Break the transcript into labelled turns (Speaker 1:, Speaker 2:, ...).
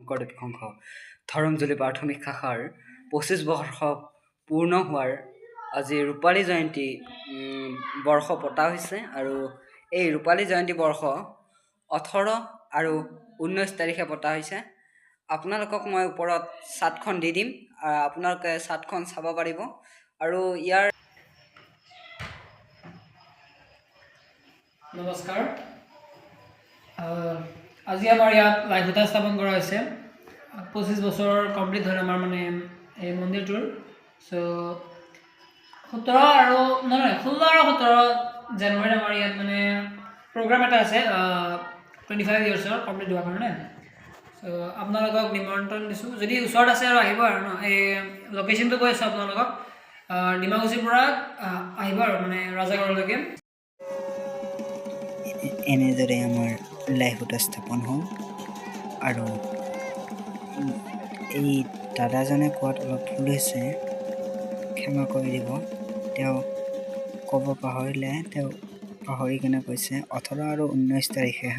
Speaker 1: শংকৰদেৱ সংঘ ধৰমজুলি প্ৰাথমিক শাখাৰ 25 বৰ্ষ পূৰ্ণ হোৱাৰ আজি ৰূপালী জয়ন্তী বৰ্ষ পতা হৈছে আৰু এই ৰূপালী জয়ন্তী বৰ্ষ 18 আৰু 19 তাৰিখে পতা হৈছে। আপোনালোকক মই ওপৰত চাৰ্টখন দি দিম, আপোনালোকে চাৰ্টখন চাব পাৰিব। আৰু ইয়াৰ
Speaker 2: নমস্কাৰ, আজি আমাৰ ইয়াত লাইভটা স্থাপন কৰা হৈছে। 25 বছৰ কমপ্লিট হ'ল আমাৰ মানে এই মন্দিৰটোৰ। চ' 16 আৰু 17 জানুৱাৰীত আমাৰ ইয়াত মানে প্ৰগ্ৰাম এটা আছে 25 ইয়াৰ্ছৰ কমপ্লিট হোৱাৰ কাৰণে। চ' আপোনালোকক নিমন্ত্ৰণ দিছোঁ, যদি ওচৰত আছে আৰু আহিব আৰু ন। এই লোকেশ্যনটো কৈ আছোঁ আপোনালোকক, ডিমাকুছিৰ পৰা আহিব আৰু মানে ৰাজাগড়লৈকে।
Speaker 1: এনেদৰে আমাৰ লাইভটা স্থাপন হ'ল আৰু এই দাদাজনে কোৱাত অলপ ভুল হৈছে, ক্ষমা কৰি দিব। তেওঁ ক'ব পাহৰিলে, তেওঁ পাহৰি কিনে কৈছে 18 আৰু 19 তাৰিখে